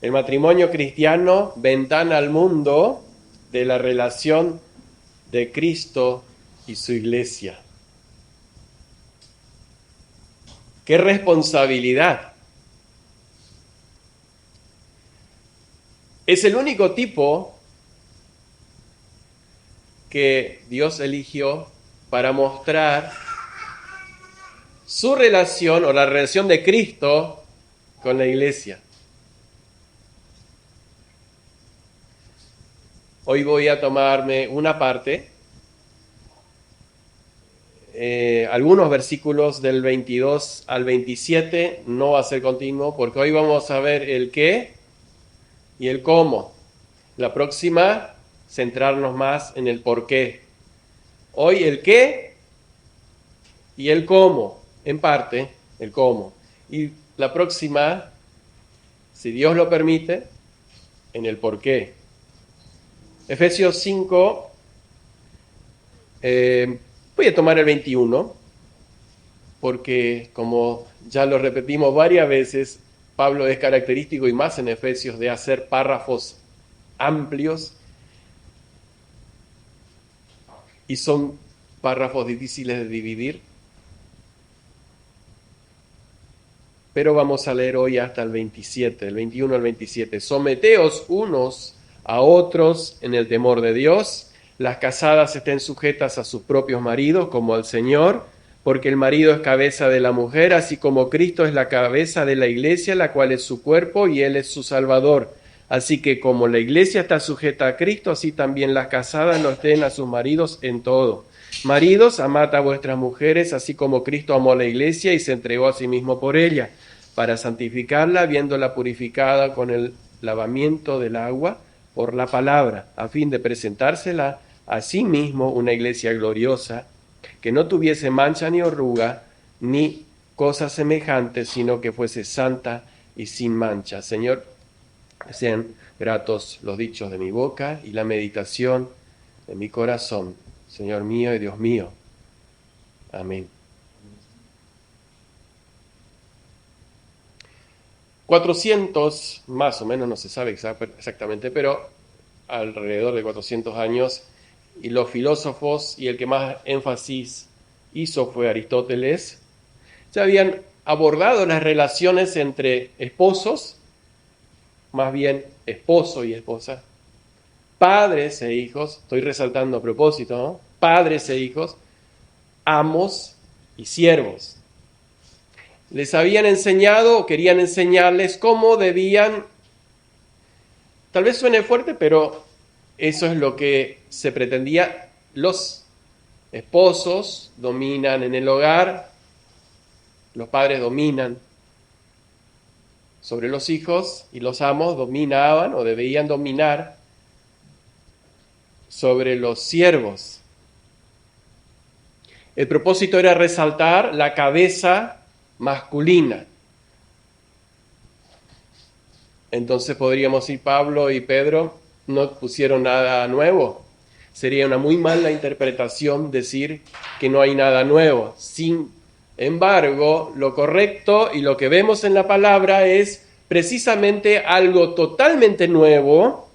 El matrimonio cristiano, ventana al mundo de la relación de Cristo y su iglesia. ¡Qué responsabilidad! Es el único tipo que Dios eligió para mostrar su relación o la relación de Cristo con la iglesia. Hoy voy a tomarme una parte, algunos versículos del 22 al 27, no va a ser continuo, porque hoy vamos a ver el qué y el cómo. La próxima, centrarnos más en el por qué. Hoy el qué y el cómo, en parte, el cómo. Y la próxima, si Dios lo permite, en el por qué. Efesios 5, voy a tomar el 21, porque como ya lo repetimos varias veces, Pablo es característico, y más en Efesios, de hacer párrafos amplios, y son párrafos difíciles de dividir. Pero vamos a leer hoy hasta el 27, el 21 al 27. Someteos unos a otros en el temor de Dios. Las casadas estén sujetas a sus propios maridos como al Señor, porque el marido es cabeza de la mujer, así como Cristo es la cabeza de la iglesia, la cual es su cuerpo y Él es su Salvador. Así que como la iglesia está sujeta a Cristo, así también las casadas lo estén a sus maridos en todo. Maridos, amad a vuestras mujeres, así como Cristo amó a la iglesia y se entregó a sí mismo por ella, para santificarla, habiéndola purificada con el lavamiento del agua por la palabra, a fin de presentársela a sí mismo una iglesia gloriosa, que no tuviese mancha ni arruga, ni cosa semejante, sino que fuese santa y sin mancha. Señor, sean gratos los dichos de mi boca y la meditación de mi corazón, Señor mío y Dios mío. Amén. 400, más o menos, no se sabe exactamente, pero alrededor de 400 años, y los filósofos, y el que más énfasis hizo fue Aristóteles, ya habían abordado las relaciones entre esposos, más bien esposo y esposa, padres e hijos, estoy resaltando a propósito, ¿no? Padres e hijos, amos y siervos. Les habían enseñado o querían enseñarles cómo debían, tal vez suene fuerte, pero eso es lo que se pretendía. Los esposos dominan en el hogar, los padres dominan sobre los hijos y los amos dominaban o debían dominar sobre los siervos. El propósito era resaltar la cabeza masculina. Entonces podríamos decir, Pablo y Pedro no pusieron nada nuevo. Sería una muy mala interpretación decir que no hay nada nuevo. Sin embargo, lo correcto y lo que vemos en la palabra es precisamente algo totalmente nuevo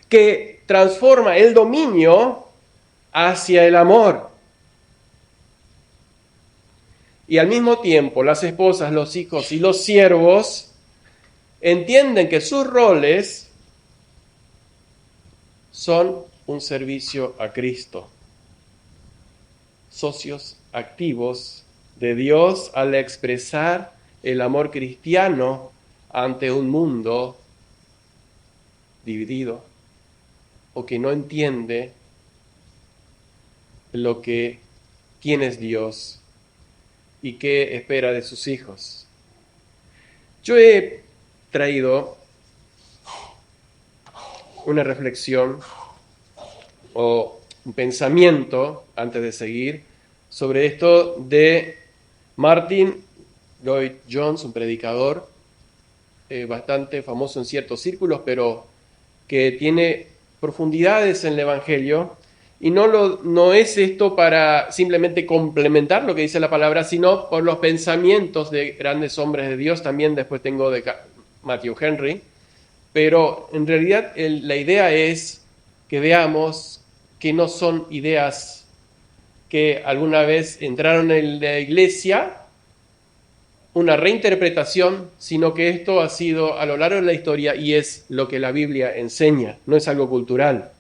que transforma el dominio hacia el amor. Y al mismo tiempo, las esposas, los hijos y los siervos entienden que sus roles son un servicio a Cristo, socios activos de Dios al expresar el amor cristiano ante un mundo dividido o que no entiende quién es Dios y qué espera de sus hijos. Yo he traído una reflexión o un pensamiento, antes de seguir, sobre esto de Martin Lloyd-Jones, un predicador bastante famoso en ciertos círculos, pero que tiene profundidades en el Evangelio. Y no es esto para simplemente complementar lo que dice la palabra, sino por los pensamientos de grandes hombres de Dios. También después tengo Matthew Henry, pero en realidad la idea es que veamos que no son ideas que alguna vez entraron en la iglesia, una reinterpretación, sino que esto ha sido a lo largo de la historia y es lo que la Biblia enseña, no es algo cultural.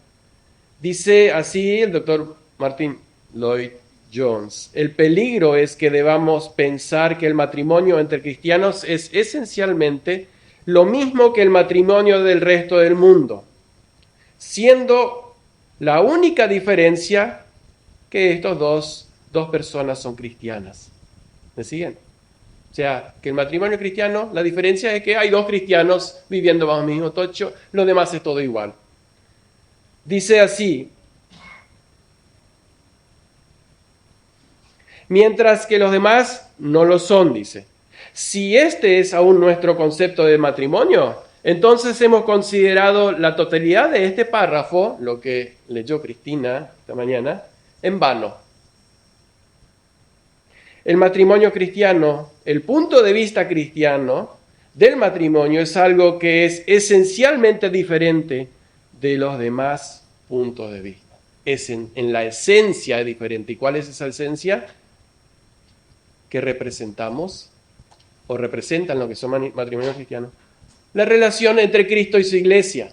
Dice así el doctor Martin Lloyd Jones: el peligro es que debamos pensar que el matrimonio entre cristianos es esencialmente lo mismo que el matrimonio del resto del mundo, siendo la única diferencia que estos dos personas son cristianas. ¿Me siguen? O sea, que el matrimonio cristiano, la diferencia es que hay dos cristianos viviendo bajo el mismo techo, lo demás es todo igual. Dice así: mientras que los demás no lo son, dice. Si este es aún nuestro concepto de matrimonio, entonces hemos considerado la totalidad de este párrafo, lo que leyó Cristina esta mañana, en vano. El matrimonio cristiano, el punto de vista cristiano del matrimonio es algo que es esencialmente diferente de los demás puntos de vista. Es en la esencia diferente. ¿Y cuál es esa esencia? Que representamos o representan lo que son matrimonios cristianos. La relación entre Cristo y su iglesia.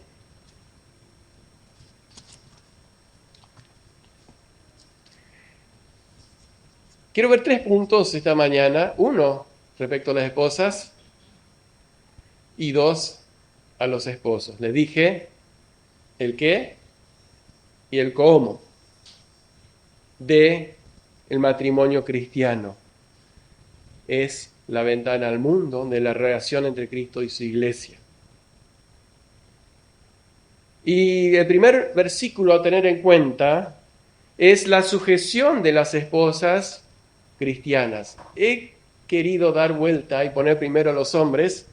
Quiero ver 3 puntos esta mañana. 1, respecto a las esposas, y 2, a los esposos. Les dije el qué y el cómo de el matrimonio cristiano. Es la ventana al mundo de la relación entre Cristo y su iglesia. Y el primer versículo a tener en cuenta es la sujeción de las esposas cristianas. He querido dar vuelta y poner primero a los hombres,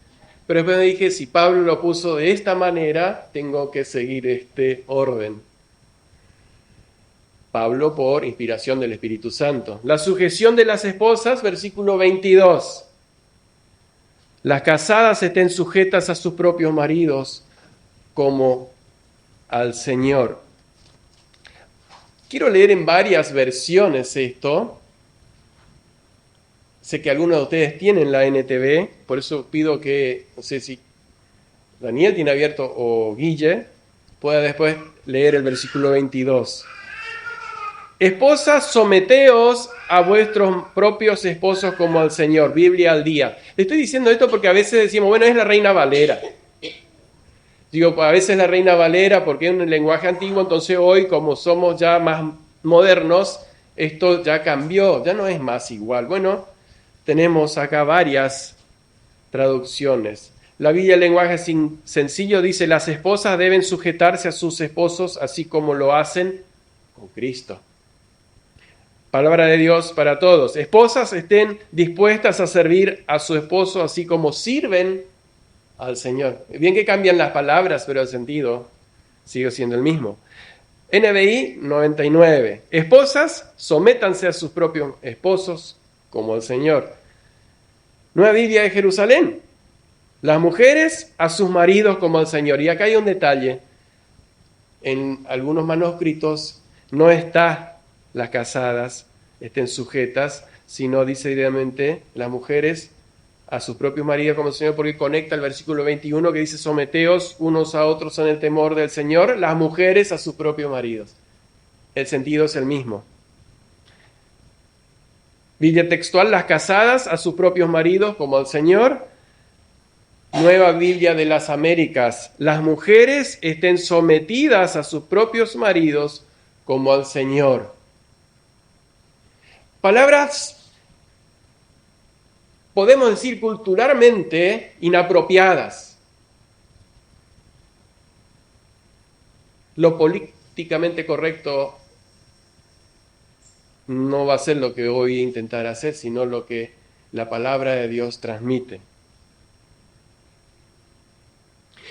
pero después me dije, si Pablo lo puso de esta manera, tengo que seguir este orden. Pablo por inspiración del Espíritu Santo. La sujeción de las esposas, versículo 22. Las casadas estén sujetas a sus propios maridos como al Señor. Quiero leer en varias versiones esto. Sé que algunos de ustedes tienen la NTV, por eso pido que, no sé si Daniel tiene abierto o Guille, pueda después leer el versículo 22. Esposas, someteos a vuestros propios esposos como al Señor. Biblia al día. Le estoy diciendo esto porque a veces decimos, bueno, es la Reina Valera. Digo, a veces la Reina Valera porque es un lenguaje antiguo, entonces hoy como somos ya más modernos, esto ya cambió, ya no es más igual. Bueno, tenemos acá varias traducciones. La Biblia, el lenguaje sencillo, dice: las esposas deben sujetarse a sus esposos así como lo hacen con Cristo. Palabra de Dios para todos. Esposas, estén dispuestas a servir a su esposo así como sirven al Señor. Bien que cambian las palabras, pero el sentido sigue siendo el mismo. NBI 99. Esposas, sométanse a sus propios esposos como al Señor. Nueva Biblia de Jerusalén. Las mujeres a sus maridos como al Señor. Y acá hay un detalle. En algunos manuscritos no está las casadas estén sujetas, sino dice directamente las mujeres a sus propios maridos como el Señor, porque conecta el versículo 21 que dice: someteos unos a otros en el temor del Señor, las mujeres a sus propios maridos. El sentido es el mismo. Biblia textual: las casadas a sus propios maridos como al Señor. Nueva Biblia de las Américas: las mujeres estén sometidas a sus propios maridos como al Señor. Palabras, podemos decir, culturalmente inapropiadas. Lo políticamente correcto no va a ser lo que voy a intentar hacer, sino lo que la palabra de Dios transmite.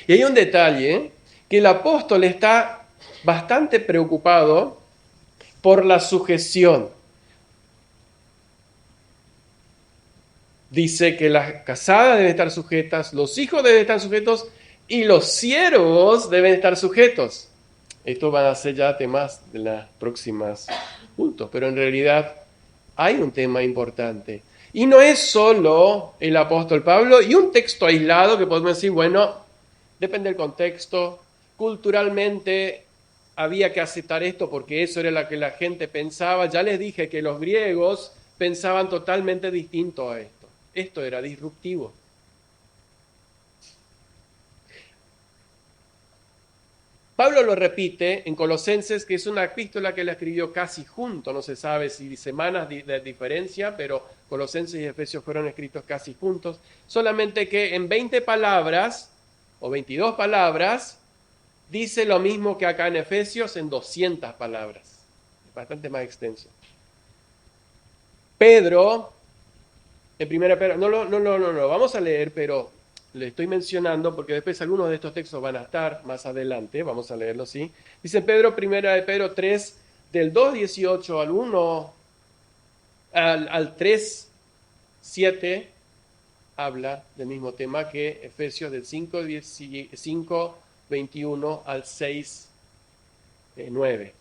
Y hay un detalle, que el apóstol está bastante preocupado por la sujeción. Dice que las casadas deben estar sujetas, los hijos deben estar sujetos y los siervos deben estar sujetos. Esto van a ser ya temas de las próximas puntos, pero en realidad hay un tema importante. Y no es solo el apóstol Pablo y un texto aislado que podemos decir, bueno, depende del contexto, culturalmente había que aceptar esto porque eso era lo que la gente pensaba. Ya les dije que los griegos pensaban totalmente distinto a esto. Esto era disruptivo. Pablo lo repite en Colosenses, que es una epístola que él escribió casi junto, no se sabe si semanas de diferencia, pero Colosenses y Efesios fueron escritos casi juntos, solamente que en 20 palabras o 22 palabras dice lo mismo que acá en Efesios en 200 palabras, bastante más extenso. Pedro, en primera Pedro, no lo vamos a leer, pero le estoy mencionando porque después algunos de estos textos van a estar más adelante, vamos a leerlo, ¿sí? Dice Pedro, primera de Pedro 3, del 2:18 al 1, al 3:7, habla del mismo tema que Efesios del 5:21 al 6:9.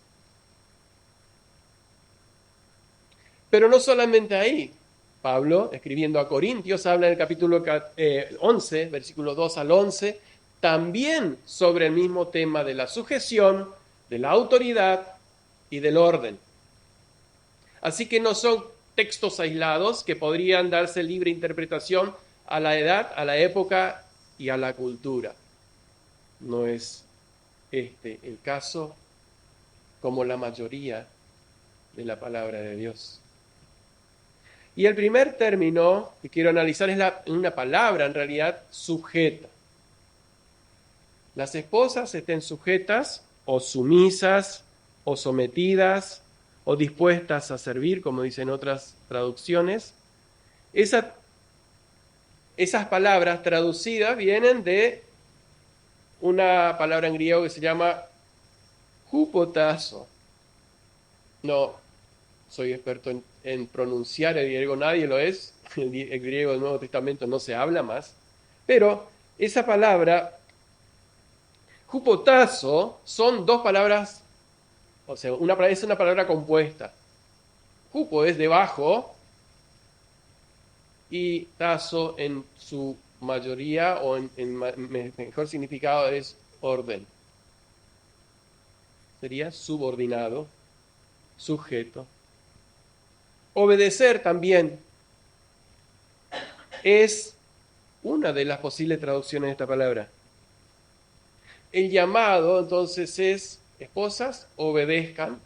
Pero no solamente ahí. Pablo, escribiendo a Corintios, habla en el capítulo 11, versículos 2 al 11, también sobre el mismo tema de la sujeción, de la autoridad y del orden. Así que no son textos aislados que podrían darse libre interpretación a la edad, a la época y a la cultura. No es este el caso como la mayoría de la palabra de Dios. Y el primer término que quiero analizar es una palabra, en realidad, sujeta. Las esposas estén sujetas o sumisas o sometidas o dispuestas a servir, como dicen otras traducciones. Esas palabras traducidas vienen de una palabra en griego que se llama hupotazo. No soy experto en pronunciar el griego, nadie lo es, el griego del Nuevo Testamento no se habla más, pero esa palabra, hupotazo, son dos palabras, o sea, es una palabra compuesta. Hupo es debajo y tazo en su mayoría o en mejor significado es orden. Sería subordinado, sujeto. Obedecer también es una de las posibles traducciones de esta palabra. El llamado entonces es, esposas, obedezcan,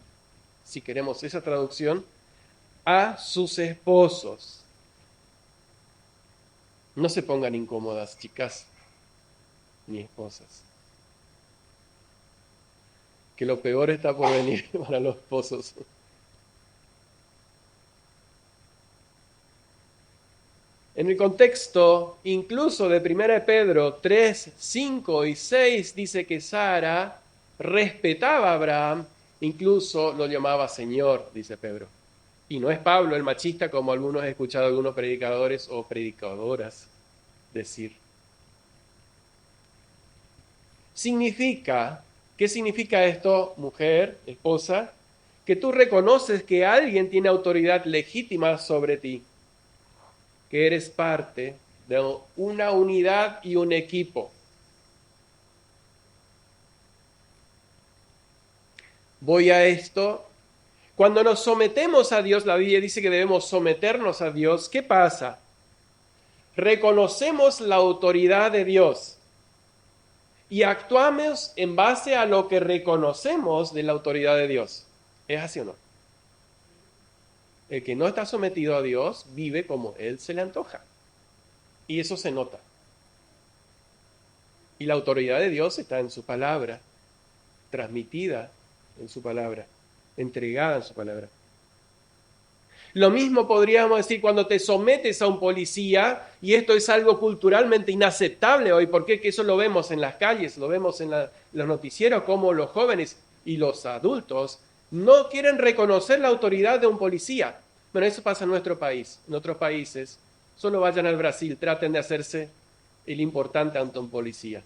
si queremos esa traducción, a sus esposos. No se pongan incómodas, chicas, ni esposas. Que lo peor está por venir para los esposos. En el contexto incluso de 1 Pedro 3, 5 y 6 dice que Sara respetaba a Abraham, incluso lo llamaba Señor, dice Pedro. Y no es Pablo el machista como algunos he escuchado algunos predicadores o predicadoras decir. ¿Qué significa esto, mujer, esposa? Que tú reconoces que alguien tiene autoridad legítima sobre ti, que eres parte de una unidad y un equipo. Voy a esto. Cuando nos sometemos a Dios, la Biblia dice que debemos someternos a Dios. ¿Qué pasa? Reconocemos la autoridad de Dios y actuamos en base a lo que reconocemos de la autoridad de Dios. ¿Es así o no? El que no está sometido a Dios vive como Él se le antoja. Y eso se nota. Y la autoridad de Dios está en su palabra, transmitida en su palabra, entregada en su palabra. Lo mismo podríamos decir cuando te sometes a un policía, y esto es algo culturalmente inaceptable hoy, porque eso lo vemos en las calles, lo vemos en los noticieros, como los jóvenes y los adultos no quieren reconocer la autoridad de un policía. Bueno, eso pasa en nuestro país. En otros países Solo vayan al Brasil, traten de hacerse el importante ante un policía.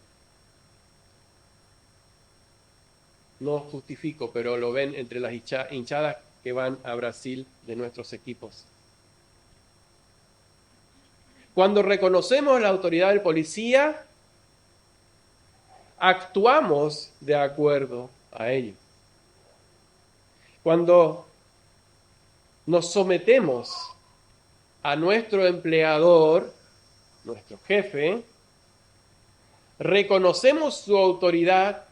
No justifico, pero lo ven entre las hinchadas que van a Brasil de nuestros equipos. Cuando reconocemos la autoridad del policía, actuamos de acuerdo a ello. Cuando nos sometemos a nuestro empleador, nuestro jefe, reconocemos su autoridad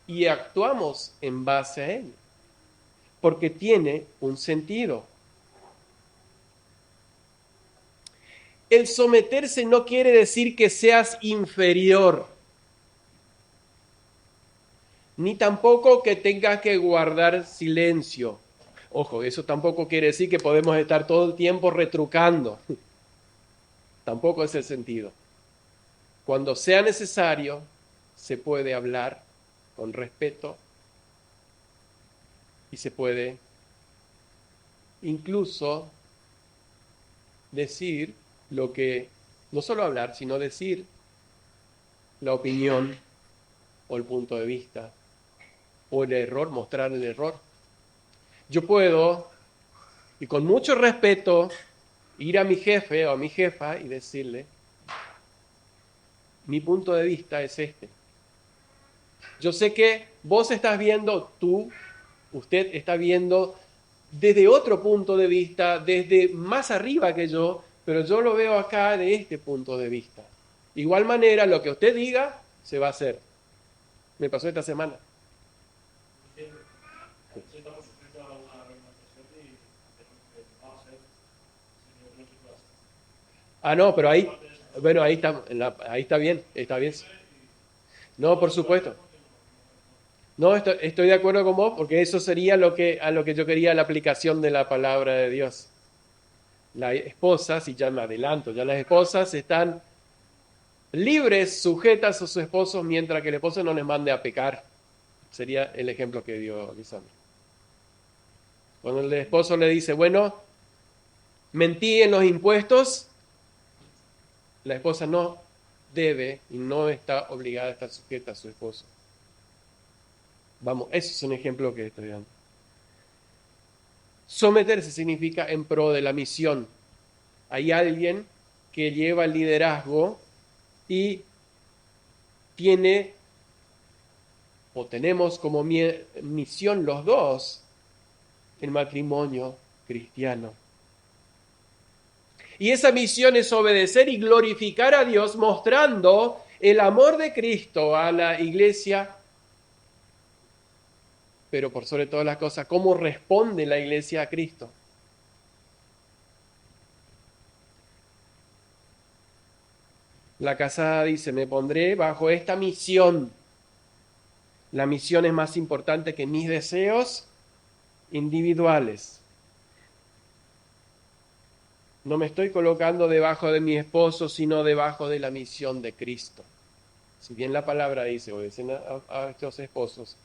y actuamos en base a él, porque tiene un sentido. El someterse no quiere decir que seas inferior, ni tampoco que tengas que guardar silencio. Ojo, eso tampoco quiere decir que podemos estar todo el tiempo retrucando. Tampoco es el sentido. Cuando sea necesario, se puede hablar con respeto y se puede incluso decir lo que, no solo hablar, sino decir la opinión o el punto de vista o el error, mostrar el error. Yo puedo, y con mucho respeto, ir a mi jefe o a mi jefa y decirle, mi punto de vista es este. Yo sé que vos estás viendo, usted está viendo desde otro punto de vista, desde más arriba que yo, pero yo lo veo acá de este punto de vista. De igual manera, lo que usted diga, se va a hacer. Me pasó esta semana. Ah, no, pero ahí, bueno, ahí está bien, está bien. No, por supuesto. No, estoy de acuerdo con vos, porque eso sería a lo que yo quería la aplicación de la palabra de Dios. Las esposas, si ya me adelanto, ya las esposas están libres, sujetas a sus esposos, mientras que el esposo no les mande a pecar. Sería el ejemplo que dio Lisandro. Cuando el esposo le dice, bueno, mentí en los impuestos, la esposa no debe y no está obligada a estar sujeta a su esposo. Vamos, ese es un ejemplo que estoy dando. Someterse significa en pro de la misión. Hay alguien que lleva el liderazgo y tiene o tenemos como misión los dos el matrimonio cristiano. Y esa misión es obedecer y glorificar a Dios mostrando el amor de Cristo a la iglesia, pero por sobre todas las cosas, cómo responde la iglesia a Cristo. La casada dice, me pondré bajo esta misión. La misión es más importante que mis deseos individuales. No me estoy colocando debajo de mi esposo, sino debajo de la misión de Cristo. Si bien la palabra dice, obedecen a estos esposos,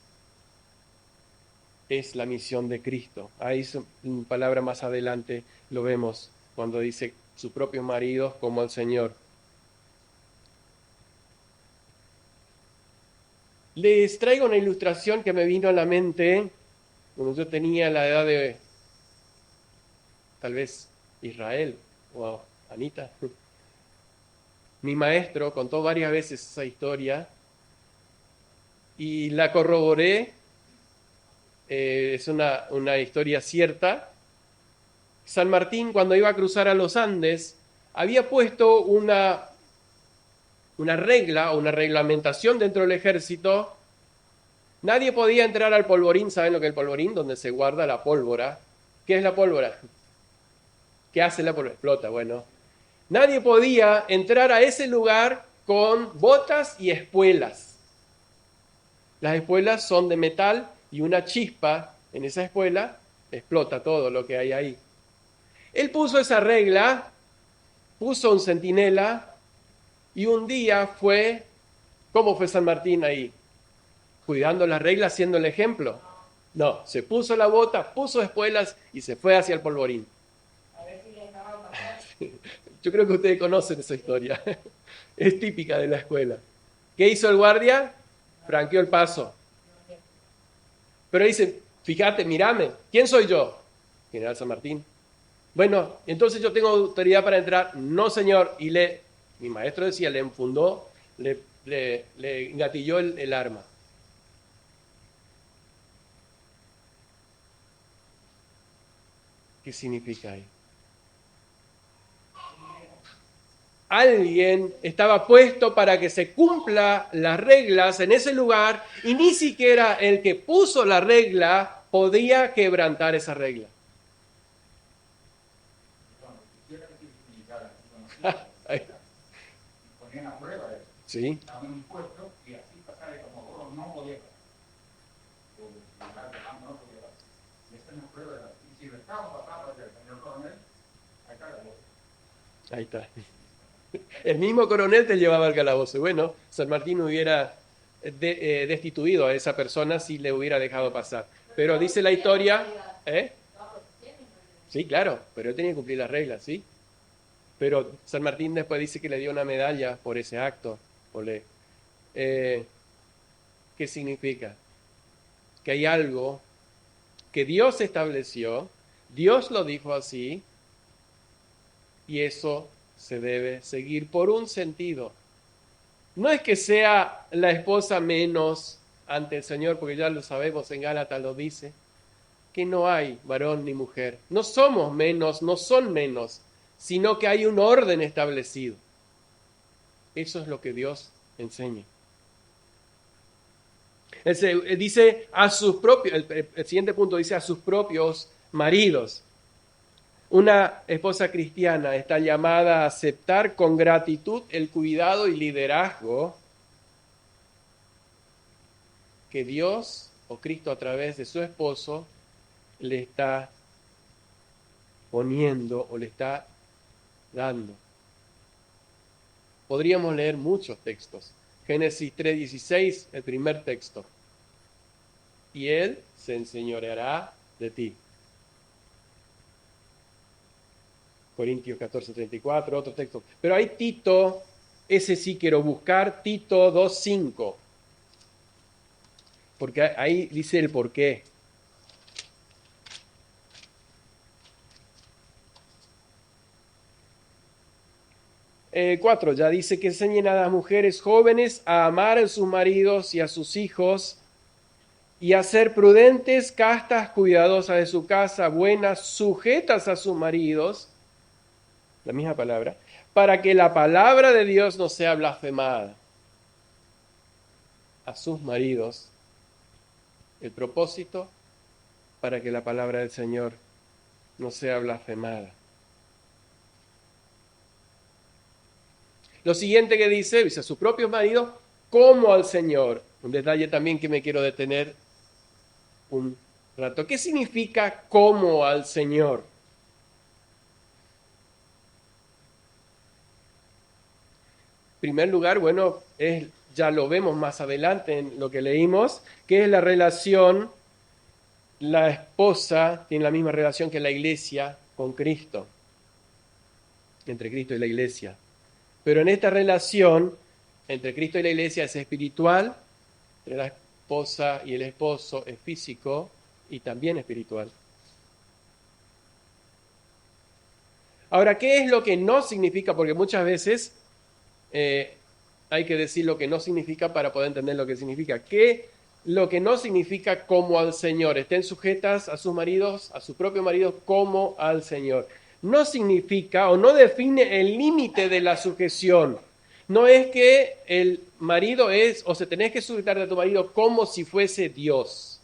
es la misión de Cristo. Ahí en palabra más adelante lo vemos cuando dice sus propios maridos como al Señor. Les traigo una ilustración que me vino a la mente cuando yo tenía la edad de tal vez Israel o Anita. Mi maestro contó varias veces esa historia y la corroboré. Es una historia cierta. San Martín, cuando iba a cruzar a los Andes, había puesto una regla o una reglamentación dentro del ejército. Nadie podía entrar al polvorín. ¿Saben lo que es el polvorín? Donde se guarda la pólvora. ¿Qué es la pólvora? ¿Qué hace la pólvora? Explota, bueno. Nadie podía entrar a ese lugar con botas y espuelas. Las espuelas son de metal y una chispa en esa espuela explota todo lo que hay ahí. Él puso esa regla, puso un centinela y un día fue, ¿cómo fue San Martín ahí? Cuidando las reglas, siendo el ejemplo. No, se puso la bota, puso espuelas y se fue hacia el polvorín. Yo creo que ustedes conocen esa historia. Es típica de la escuela. ¿Qué hizo el guardia? Franqueó el paso. Pero dice, fíjate, mírame, ¿quién soy yo? General San Martín. Bueno, entonces yo tengo autoridad para entrar. No, señor. Y mi maestro decía, le enfundó, le engatilló el arma. ¿Qué significa ahí? Alguien estaba puesto para que se cumpla las reglas en ese lugar y ni siquiera el que puso la regla podía quebrantar esa regla. Ponían a prueba eso. Sí. Estaban en un puesto y así pasar de como oro no podía pasar. No podía pasar. Y esta es una prueba. Y si lo estaba pasando el señor coronel, acá la voz. Ahí está. El mismo coronel te llevaba al calabozo. Bueno, San Martín hubiera destituido a esa persona si le hubiera dejado pasar. Pero dice la historia, ¿eh? Sí, claro, pero él tenía que cumplir las reglas, ¿sí? Pero San Martín después dice que le dio una medalla por ese acto. ¿Qué significa? Que hay algo que Dios estableció, Dios lo dijo así, y eso se debe seguir por un sentido. No es que sea la esposa menos ante el Señor, porque ya lo sabemos, en Gálatas lo dice, que no hay varón ni mujer. No somos menos, no son menos, sino que hay un orden establecido. Eso es lo que Dios enseña. Dice a sus propios, el siguiente punto dice a sus propios maridos. Una esposa cristiana está llamada a aceptar con gratitud el cuidado y liderazgo que Dios o Cristo a través de su esposo le está poniendo o le está dando. Podríamos leer muchos textos. Génesis 3:16, el primer texto. Y él se enseñoreará de ti. Corintios 14:34, otro texto. Pero hay Tito, ese sí quiero buscar, Tito 2:5. Porque ahí dice el porqué. El 4 ya dice que enseñen a las mujeres jóvenes a amar a sus maridos y a sus hijos y a ser prudentes, castas, cuidadosas de su casa, buenas, sujetas a sus maridos, la misma palabra, para que la palabra de Dios no sea blasfemada. A sus maridos, el propósito para que la palabra del Señor no sea blasfemada. Lo siguiente que dice a sus propios maridos como al Señor. Un detalle también que me quiero detener un rato. ¿Qué significa como al Señor? En primer lugar, bueno, ya lo vemos más adelante en lo que leímos, que es la relación, la esposa tiene la misma relación que la iglesia con Cristo, entre Cristo y la iglesia. Pero en esta relación entre Cristo y la iglesia es espiritual, entre la esposa y el esposo es físico y también espiritual. Ahora, ¿qué es lo que no significa? Porque muchas veces hay que decir lo que no significa para poder entender lo que significa. ¿Qué lo que no significa como al Señor? Estén sujetas a sus maridos, a sus propios maridos, como al Señor. No significa o no define el límite de la sujeción. No es que el marido es, o se tenés que sujetar a tu marido como si fuese Dios.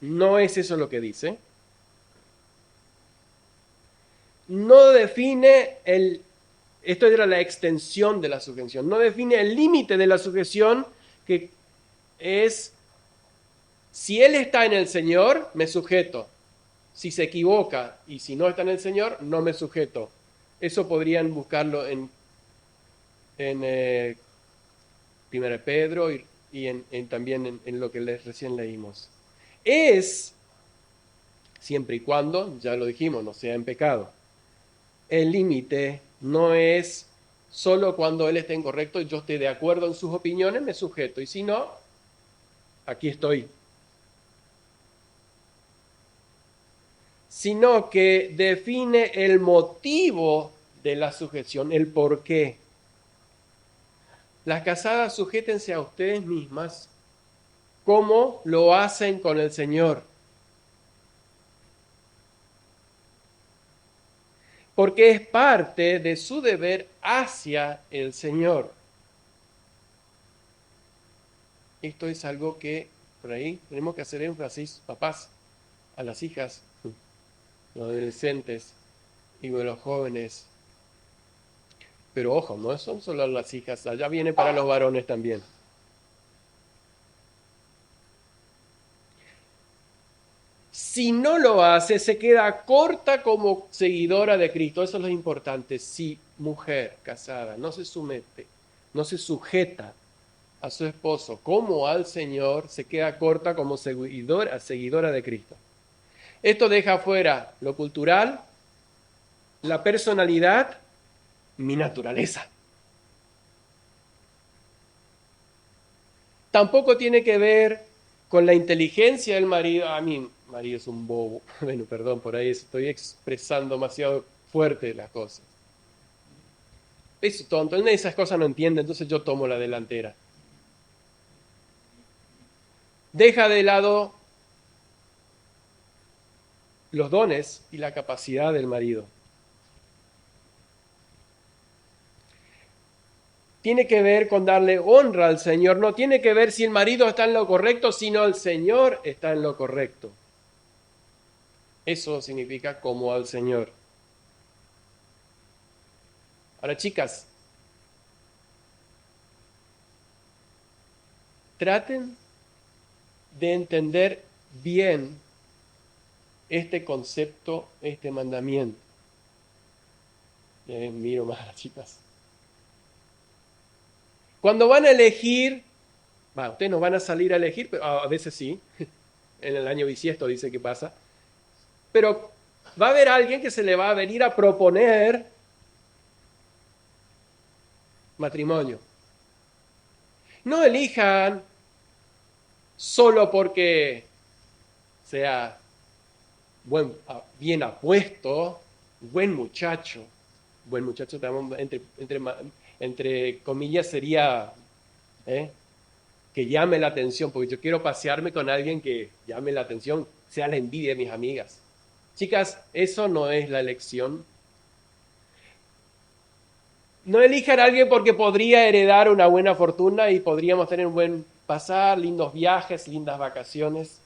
No es eso lo que dice. No define esto era la extensión de la sujeción, no define el límite de la sujeción, que es, si él está en el Señor, me sujeto. Si se equivoca y si no está en el Señor, no me sujeto. Eso podrían buscarlo en 1 Pedro y también en lo que recién leímos. Es, siempre y cuando, ya lo dijimos, no sea en pecado. el límite no es solo cuando él esté incorrecto y yo esté de acuerdo en sus opiniones, me sujeto. Y si no, aquí estoy. Sino que define el motivo de la sujeción, el por qué. Las casadas, sujétense a ustedes mismas como lo hacen con el Señor. Porque es parte de su deber hacia el Señor. Esto es algo que por ahí tenemos que hacer énfasis, papás, a las hijas, los adolescentes y los jóvenes. Pero ojo, no son solo las hijas, allá viene para los varones también. Si no lo hace, se queda corta como seguidora de Cristo. Eso es lo importante. Si mujer casada no se somete, no se sujeta a su esposo como al Señor, se queda corta como seguidora de Cristo. Esto deja fuera lo cultural, la personalidad, mi naturaleza. Tampoco tiene que ver con la inteligencia del marido. A mí, marido es un bobo. Bueno, perdón, por ahí estoy expresando demasiado fuerte las cosas. Es tonto, él de esas cosas no entiende, entonces yo tomo la delantera. Deja de lado los dones y la capacidad del marido. Tiene que ver con darle honra al Señor, no tiene que ver si el marido está en lo correcto, sino el Señor está en lo correcto. Eso significa como al Señor. Ahora, chicas, traten de entender bien este concepto, este mandamiento. Miro más a las chicas. Cuando van a elegir, ustedes no van a salir a elegir, pero a veces sí, en el año bisiesto dice que pasa, pero va a haber alguien que se le va a venir a proponer matrimonio. No elijan solo porque sea bien apuesto, buen muchacho. Buen muchacho, entre comillas, sería que llame la atención, porque yo quiero pasearme con alguien que llame la atención, sea la envidia de mis amigas. Chicas, eso no es la elección. No elijan a alguien porque podría heredar una buena fortuna y podríamos tener un buen pasar, lindos viajes, lindas vacaciones.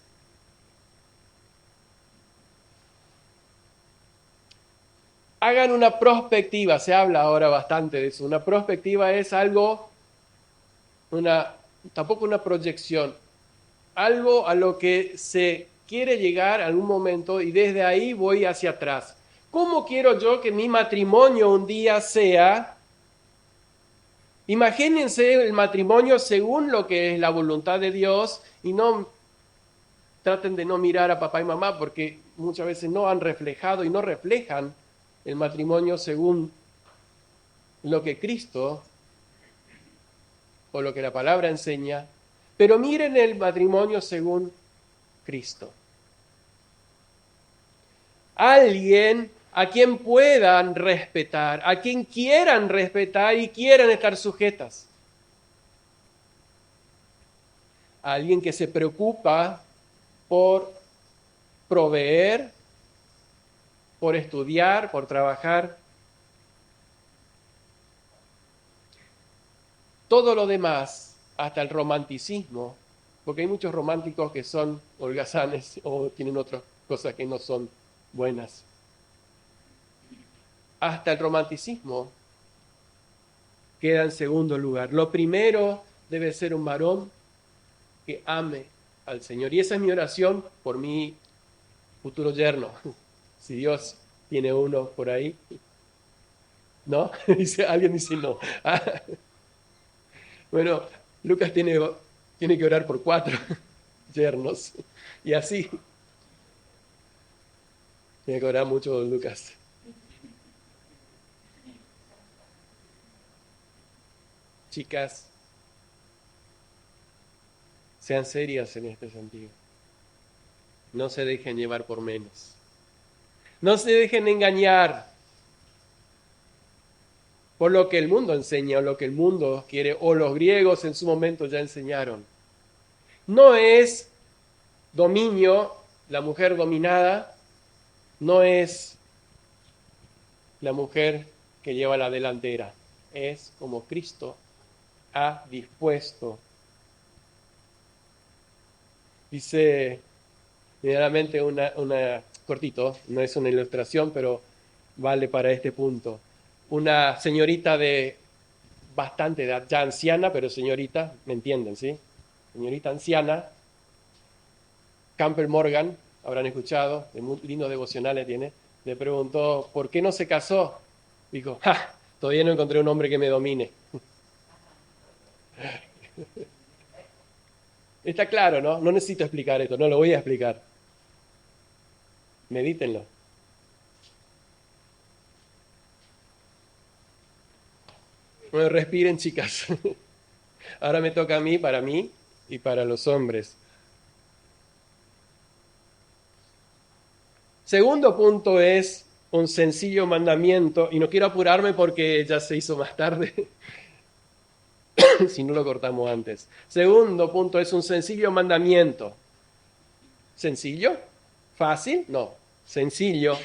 Hagan una prospectiva, se habla ahora bastante de eso. Una prospectiva es algo, tampoco una proyección, algo a lo que se quiere llegar a algún momento y desde ahí voy hacia atrás. ¿Cómo quiero yo que mi matrimonio un día sea? Imagínense el matrimonio según lo que es la voluntad de Dios y no traten de no mirar a papá y mamá porque muchas veces no han reflejado y no reflejan el matrimonio según lo que Cristo o lo que la palabra enseña, pero miren el matrimonio según Cristo. Alguien a quien puedan respetar, a quien quieran respetar y quieran estar sujetas. Alguien que se preocupa por proveer, por estudiar, por trabajar. Todo lo demás, hasta el romanticismo, porque hay muchos románticos que son holgazanes o tienen otras cosas que no son buenas. Hasta el romanticismo queda en segundo lugar. Lo primero debe ser un varón que ame al Señor. Y esa es mi oración por mi futuro yerno. Si Dios tiene uno por ahí. ¿No? Alguien dice no. Bueno, Lucas tiene que orar por 4 yernos. Y así. Tiene que orar mucho Lucas. Chicas, sean serias en este sentido. No se dejen llevar por menos. No se dejen engañar por lo que el mundo enseña o lo que el mundo quiere o los griegos en su momento ya enseñaron. No es dominio, la mujer dominada, no es la mujer que lleva la delantera, es como Cristo ha dispuesto. Dice generalmente una cortito, no es una ilustración, pero vale para este punto. Una señorita de bastante edad, ya anciana, pero señorita, ¿me entienden, sí? Señorita anciana, Campbell Morgan, habrán escuchado, de muy lindos devocionales tiene, le preguntó, ¿por qué no se casó? Dijo, ¡ja! Todavía no encontré un hombre que me domine. Está claro, ¿no? No necesito explicar esto, no lo voy a explicar. Medítenlo. Bueno, respiren, chicas. Ahora me toca a mí, para mí y para los hombres. Segundo punto es un sencillo mandamiento, y no quiero apurarme porque ya se hizo más tarde, si no lo cortamos antes. Segundo punto es un sencillo mandamiento. ¿Sencillo? ¿Fácil? No, sencillo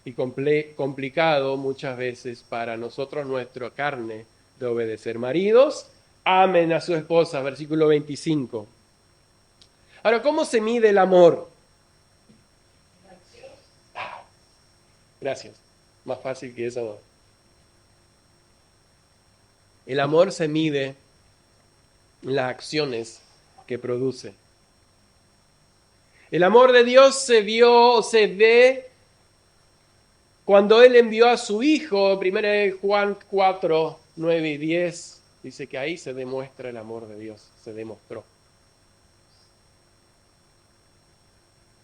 y complicado muchas veces para nosotros, nuestra carne, de obedecer. Maridos, amen a su esposa, versículo 25. Ahora, ¿cómo se mide el amor? Gracias. Más fácil que eso. El amor se mide en las acciones que produce. El amor de Dios se vio, se ve cuando Él envió a su Hijo. 1 Juan 4, 9 y 10 dice que ahí se demuestra el amor de Dios, se demostró.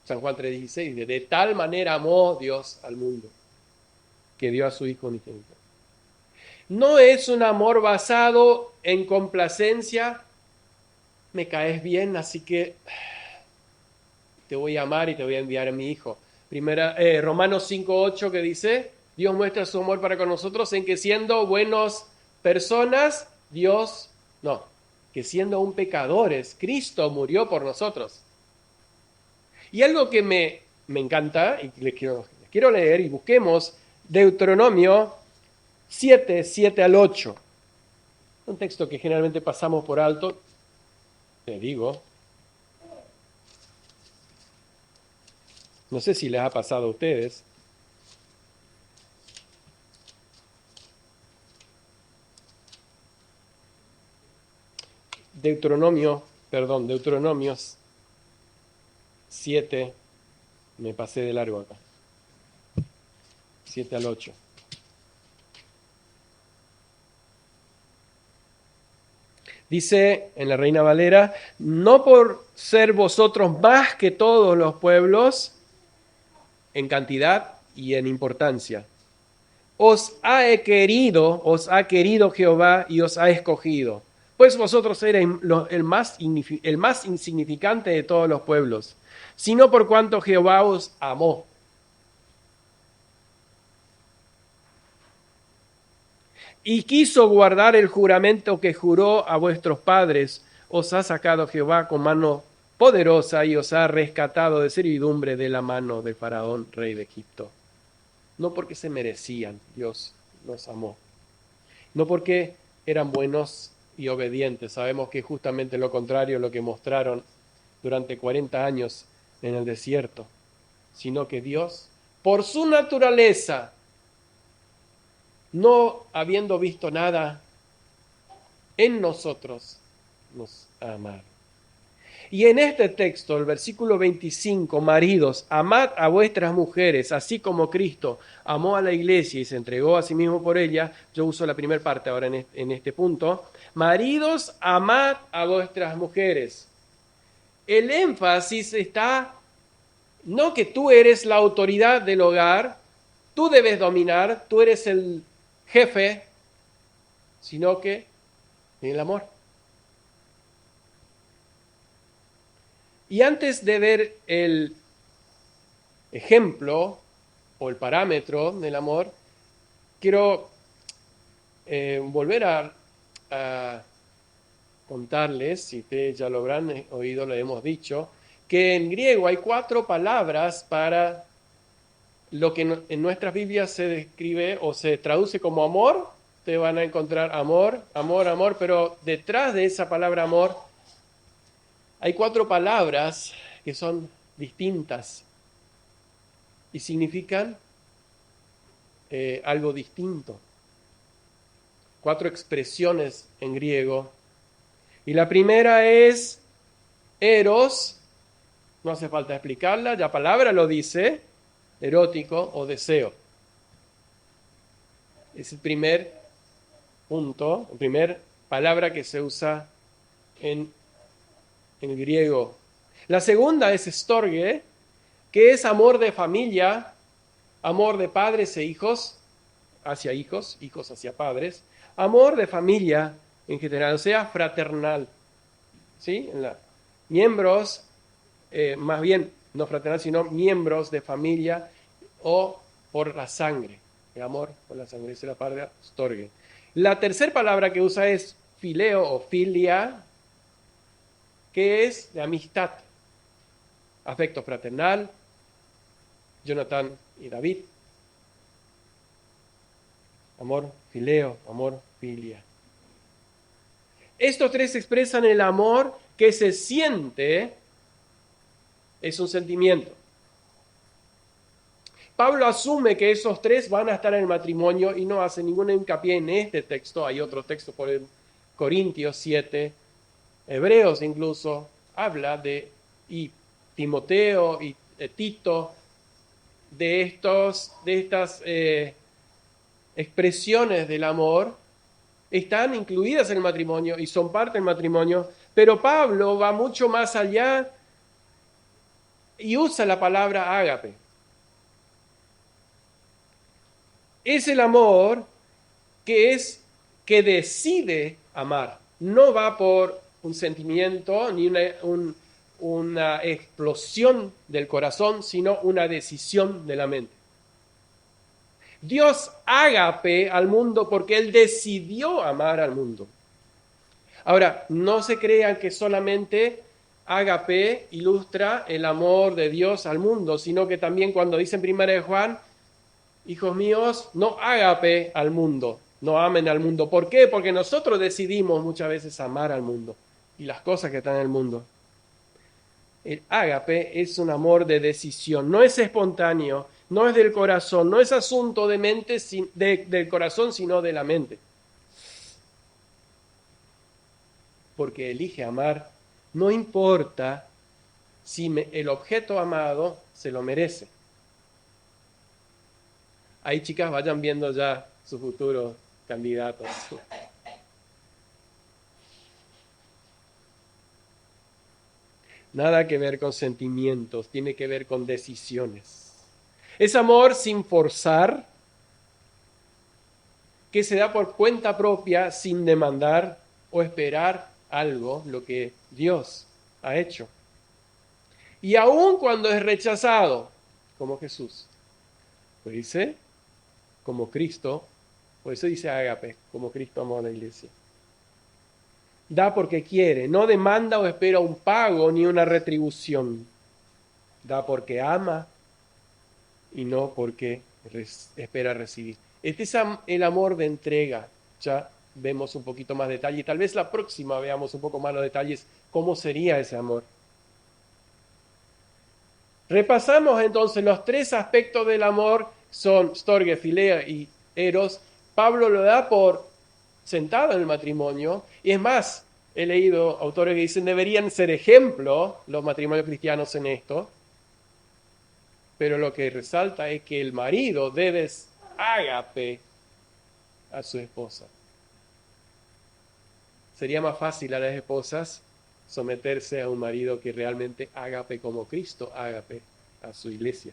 San Juan 3:16 dice, de tal manera amó Dios al mundo, que dio a su Hijo unigénito. No es un amor basado en complacencia, me caes bien, así que te voy a amar y te voy a enviar a mi Hijo. Romanos 5:8 que dice, Dios muestra su amor para con nosotros en que siendo buenas personas, que siendo aún pecadores, Cristo murió por nosotros. Y algo que me encanta, y les quiero leer, y busquemos Deuteronomio 7 al 8. Un texto que generalmente pasamos por alto, te digo. No sé si les ha pasado a ustedes. Deuteronomios 7, me pasé de largo acá. 7 al 8. Dice en la Reina Valera, no por ser vosotros más que todos los pueblos en cantidad y en importancia. Os ha querido Jehová y os ha escogido, pues vosotros erais el más insignificante de todos los pueblos, sino por cuanto Jehová os amó. Y quiso guardar el juramento que juró a vuestros padres, os ha sacado Jehová con mano poderosa y os ha rescatado de servidumbre de la mano de Faraón, rey de Egipto. No porque se merecían, Dios los amó. No porque eran buenos y obedientes. Sabemos que justamente lo contrario lo que mostraron durante 40 años en el desierto. Sino que Dios, por su naturaleza, no habiendo visto nada en nosotros, nos ha amado. Y en este texto, el versículo 25, maridos, amad a vuestras mujeres, así como Cristo amó a la iglesia y se entregó a sí mismo por ella. Yo uso la primera parte ahora en este punto. Maridos, amad a vuestras mujeres. El énfasis está, no que tú eres la autoridad del hogar, tú debes dominar, tú eres el jefe, sino que en el amor. Y antes de ver el ejemplo o el parámetro del amor, quiero volver a contarles, si ustedes ya lo habrán oído, lo hemos dicho, que en griego hay 4 palabras para lo que en nuestras Biblias se describe o se traduce como amor. Ustedes van a encontrar amor, amor, amor, pero detrás de esa palabra amor hay 4 palabras que son distintas y significan algo distinto. 4 expresiones en griego. Y la primera es eros, no hace falta explicarla, la palabra lo dice, erótico o deseo. Es el primer punto, la primera palabra que se usa en el griego. La segunda es storge, que es amor de familia, amor de padres e hijos hacia hijos, hijos hacia padres, amor de familia en general, o sea, fraternal. ¿Sí? Miembros, más bien, no fraternal, sino miembros de familia o por la sangre. El amor por la sangre, esa es la palabra storge. La tercera palabra que usa es fileo o filia, que es de amistad, afecto fraternal, Jonathan y David. Amor fileo, amor filia. Estos 3 expresan el amor que se siente, es un sentimiento. Pablo asume que esos 3 van a estar en el matrimonio y no hace ningún hincapié en este texto. Hay otro texto por el Corintios 7, Hebreos incluso, habla de, y Timoteo y Tito, de estas expresiones del amor, están incluidas en el matrimonio y son parte del matrimonio, pero Pablo va mucho más allá y usa la palabra ágape. Es el amor que decide amar. No va por un sentimiento ni una explosión del corazón, sino una decisión de la mente. Dios ágape al mundo porque Él decidió amar al mundo. Ahora, no se crean que solamente ágape ilustra el amor de Dios al mundo, sino que también cuando dice en 1 Juan, hijos míos, no ágape al mundo, no amen al mundo. ¿Por qué? Porque nosotros decidimos muchas veces amar al mundo y las cosas que están en el mundo. El ágape es un amor de decisión, no es espontáneo, no es del corazón, no es asunto de mente, del corazón, sino de la mente. Porque elige amar, no importa si el objeto amado se lo merece. Ahí, chicas, vayan viendo ya sus futuros candidatos. Nada que ver con sentimientos, tiene que ver con decisiones. Es amor sin forzar, que se da por cuenta propia, sin demandar o esperar algo, lo que Dios ha hecho. Y aun cuando es rechazado, como Jesús, pues dice, como Cristo, por eso dice ágape, como Cristo amó a la iglesia. Da porque quiere, no demanda o espera un pago ni una retribución. Da porque ama y no porque espera recibir. Este es el amor de entrega. Ya vemos un poquito más detalle y tal vez la próxima veamos un poco más los detalles, cómo sería ese amor. Repasamos entonces los 3 aspectos del amor, son storge, filea y eros. Pablo lo da por sentado en el matrimonio, y es más, he leído autores que dicen deberían ser ejemplo los matrimonios cristianos en esto, pero lo que resalta es que el marido debe ágape a su esposa. Sería más fácil a las esposas someterse a un marido que realmente ágape como Cristo ágape a su iglesia.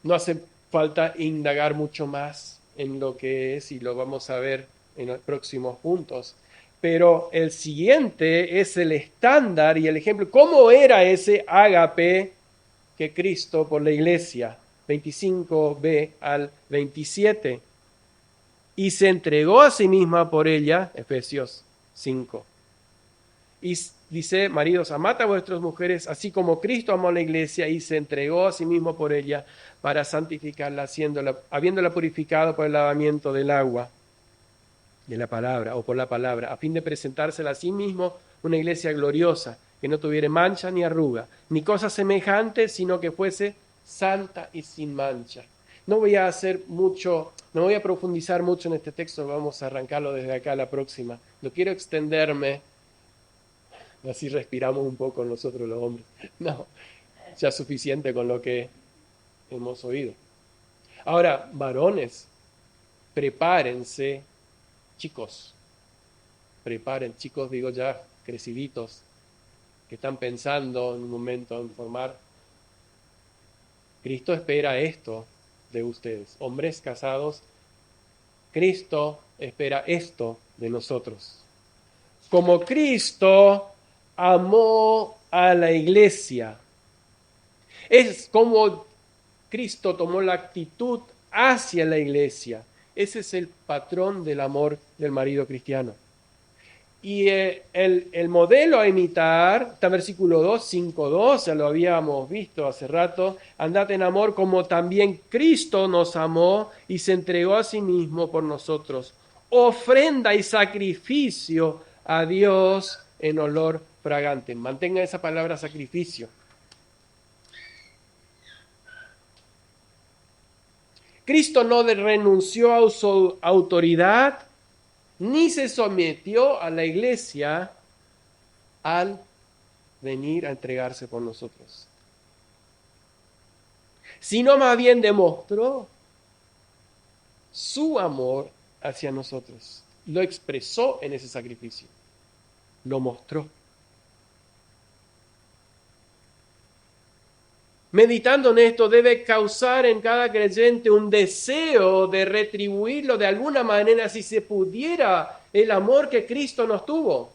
No hace falta indagar mucho más en lo que es y lo vamos a ver en los próximos puntos. Pero el siguiente es el estándar y el ejemplo. ¿Cómo era ese ágape que Cristo por la iglesia? 25b al 27. Y se entregó a sí misma por ella, Efesios 5. Y dice, maridos, amad a vuestras mujeres, así como Cristo amó a la iglesia y se entregó a sí mismo por ella para santificarla, habiéndola purificado por el lavamiento del agua, de la palabra, o por la palabra, a fin de presentársela a sí mismo una iglesia gloriosa, que no tuviera mancha ni arruga, ni cosa semejante, sino que fuese santa y sin mancha. No voy a no voy a profundizar mucho en este texto, vamos a arrancarlo desde acá a la próxima. No quiero extenderme, así respiramos un poco nosotros los hombres. No, ya es suficiente con lo que hemos oído. Ahora, varones, prepárense, chicos, chicos digo ya, creciditos, que están pensando en un momento en formar. Cristo espera esto de ustedes, hombres casados. Cristo espera esto de nosotros. Como Cristo amó a la iglesia, es como Cristo tomó la actitud hacia la iglesia. Ese es el patrón del amor del marido cristiano. Y el modelo a imitar, está en versículo 2, 5:2, ya lo habíamos visto hace rato, andad en amor como también Cristo nos amó y se entregó a sí mismo por nosotros, ofrenda y sacrificio a Dios en olor fragante. Mantenga esa palabra sacrificio. Cristo no renunció a su autoridad ni se sometió a la iglesia al venir a entregarse por nosotros, sino más bien demostró su amor hacia nosotros. Lo expresó en ese sacrificio, lo mostró. Meditando en esto debe causar en cada creyente un deseo de retribuirlo de alguna manera si se pudiera el amor que Cristo nos tuvo.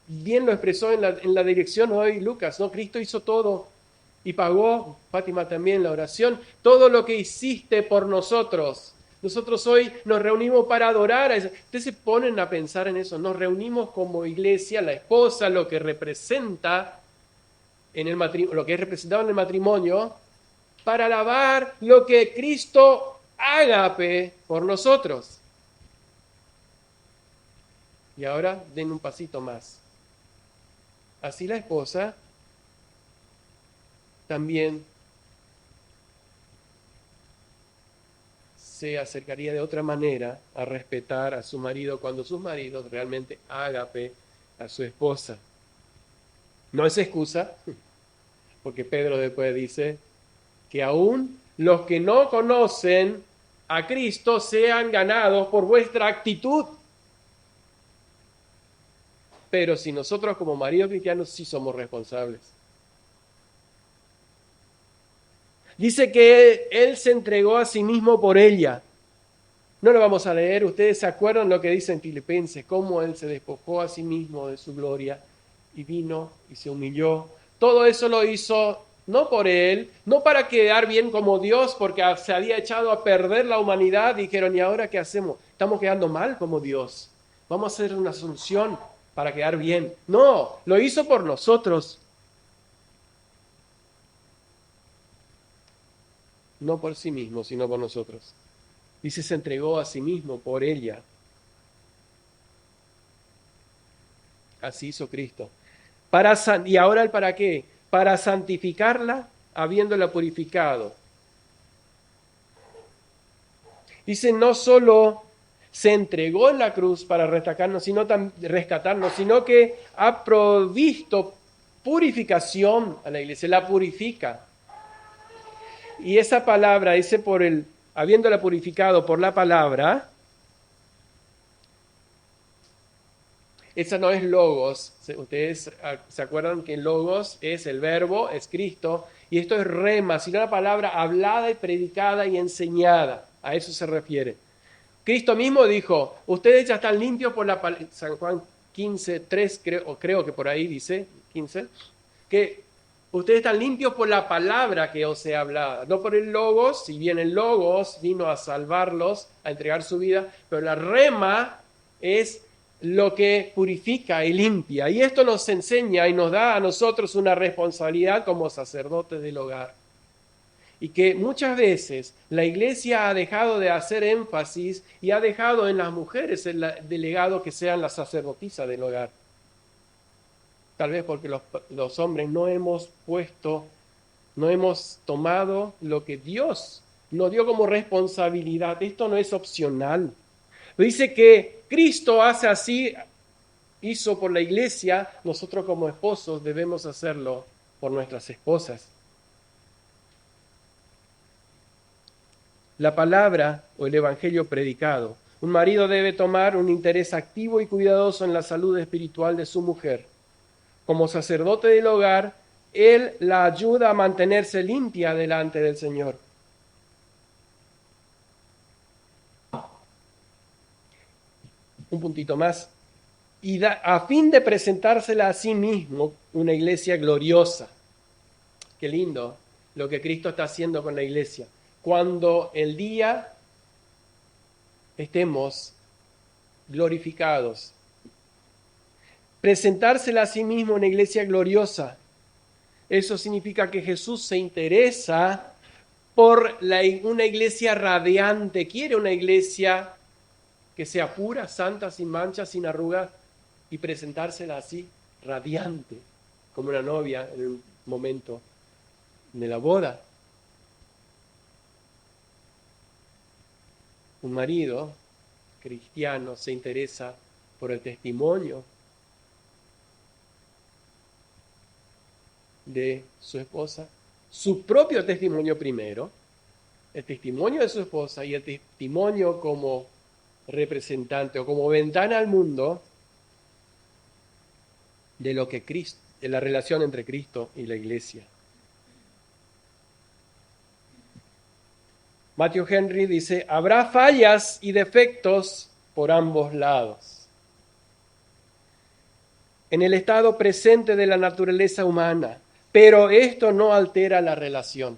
Bien lo expresó en la dirección hoy Lucas, ¿no? Cristo hizo todo y pagó, Fátima también, la oración, todo lo que hiciste por nosotros. Nosotros hoy nos reunimos para adorar. Ustedes se ponen a pensar en eso, nos reunimos como iglesia, la esposa, lo que representa en el matrimonio, lo que es representado en el matrimonio, para alabar lo que Cristo ágape por nosotros. Y ahora den un pasito más. Así la esposa también se acercaría de otra manera a respetar a su marido cuando sus maridos realmente ágape a su esposa. No es excusa, porque Pedro después dice que aún los que no conocen a Cristo sean ganados por vuestra actitud. Pero si nosotros como maridos cristianos sí somos responsables. Dice que Él se entregó a sí mismo por ella. No lo vamos a leer, ustedes se acuerdan lo que dice en Filipenses, cómo Él se despojó a sí mismo de su gloria y vino y se humilló. Todo eso lo hizo no por Él, no para quedar bien como Dios, porque se había echado a perder la humanidad. Dijeron, ¿y ahora qué hacemos? Estamos quedando mal como Dios. Vamos a hacer una asunción para quedar bien. No, lo hizo por nosotros. No por sí mismo, sino por nosotros. Dice, se entregó a sí mismo por ella. Así hizo Cristo. ¿Y ahora el para qué? Para santificarla, habiéndola purificado. Dice, no solo se entregó en la cruz para rescatarnos, sino que ha provisto purificación a la iglesia, la purifica. Y esa palabra, dice habiéndola purificado por la palabra, esa no es logos. Ustedes se acuerdan que logos es el verbo, es Cristo, Y esto es rema, sino la palabra hablada y predicada y enseñada. A eso se refiere. Cristo mismo dijo, ustedes ya están limpios por la palabra, San Juan 15, 3, creo que por ahí dice, 15, que ustedes están limpios por la palabra que os he hablado, no por el logos, si bien el logos vino a salvarlos, a entregar su vida, pero la rema es lo que purifica y limpia. Y esto nos enseña y nos da a nosotros una responsabilidad como sacerdotes del hogar. Y que muchas veces la iglesia ha dejado de hacer énfasis y ha dejado en las mujeres el delegado que sean las sacerdotisas del hogar. Tal vez porque los hombres no hemos tomado lo que Dios nos dio como responsabilidad. Esto no es opcional. Dice que Cristo hace así, hizo por la iglesia, nosotros como esposos debemos hacerlo por nuestras esposas. La palabra o el evangelio predicado. Un marido debe tomar un interés activo y cuidadoso en la salud espiritual de su mujer. Como sacerdote del hogar, él la ayuda a mantenerse limpia delante del Señor. Un puntito más. Y a fin de presentársela a sí mismo una iglesia gloriosa. Qué lindo lo que Cristo está haciendo con la iglesia. Cuando el día estemos glorificados, presentársela a sí mismo una iglesia gloriosa. Eso significa que Jesús se interesa por una iglesia radiante, quiere una iglesia que sea pura, santa, sin manchas, sin arrugas, y presentársela así, radiante, como una novia en el momento de la boda. Un marido cristiano se interesa por el testimonio de su esposa, su propio testimonio primero, el testimonio de su esposa y el testimonio como representante o como ventana al mundo de lo que Cristo, de la relación entre Cristo y la iglesia. Matthew Henry dice, habrá fallas y defectos por ambos lados. En el estado presente de la naturaleza humana, pero esto no altera la relación.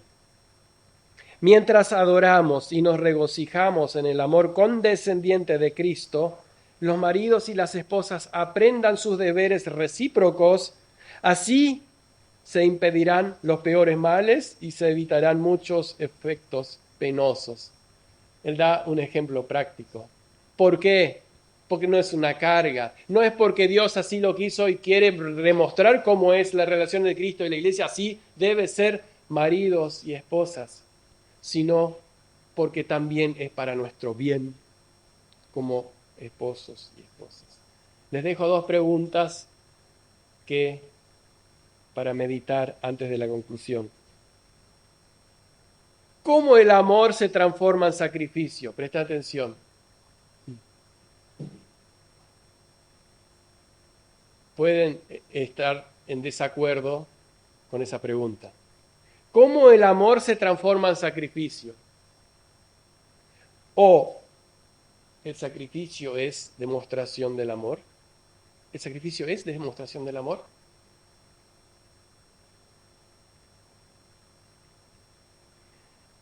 Mientras adoramos y nos regocijamos en el amor condescendiente de Cristo, los maridos y las esposas aprendan sus deberes recíprocos, así se impedirán los peores males y se evitarán muchos efectos penosos. Él da un ejemplo práctico. ¿Por qué? Porque no es una carga, no es porque Dios así lo quiso y quiere demostrar cómo es la relación de Cristo y la iglesia, así debe ser maridos y esposas, sino porque también es para nuestro bien como esposos y esposas. Les dejo dos preguntas para meditar antes de la conclusión. ¿Cómo el amor se transforma en sacrificio? Presta atención. Pueden estar en desacuerdo con esa pregunta. ¿Cómo el amor se transforma en sacrificio? ¿O el sacrificio es demostración del amor? ¿El sacrificio es demostración del amor?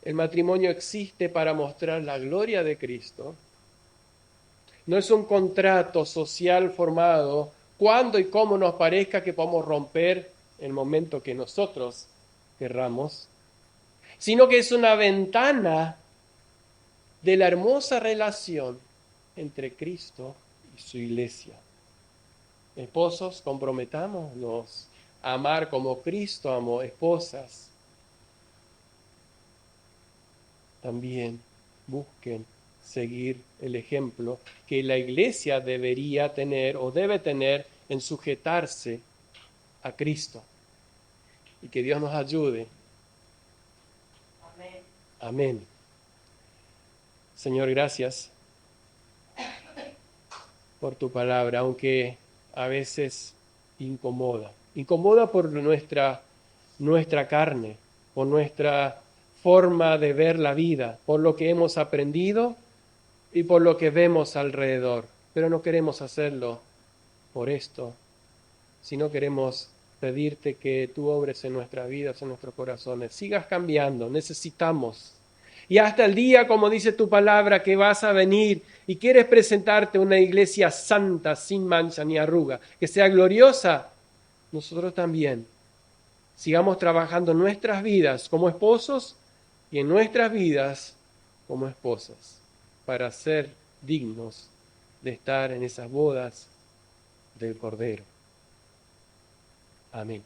El matrimonio existe para mostrar la gloria de Cristo. No es un contrato social formado cuando y cómo nos parezca que podamos romper en el momento que nosotros querramos, sino que es una ventana de la hermosa relación entre Cristo y su iglesia. Esposos, comprometámonos a amar como Cristo amó. Esposas, también busquen seguir el ejemplo que la iglesia debería tener o debe tener en sujetarse a Cristo. Y que Dios nos ayude. Amén. Amén. Señor, gracias por tu palabra, aunque a veces incomoda. Incomoda por nuestra carne, por nuestra forma de ver la vida, por lo que hemos aprendido y por lo que vemos alrededor. Pero no queremos hacerlo por esto, sino queremos pedirte que tú obres en nuestras vidas, en nuestros corazones. Sigas cambiando, necesitamos. Y hasta el día, como dice tu palabra, que vas a venir y quieres presentarte una iglesia santa, sin mancha ni arruga, que sea gloriosa, nosotros también sigamos trabajando en nuestras vidas como esposos y en nuestras vidas como esposas, para ser dignos de estar en esas bodas del Cordero. Amén.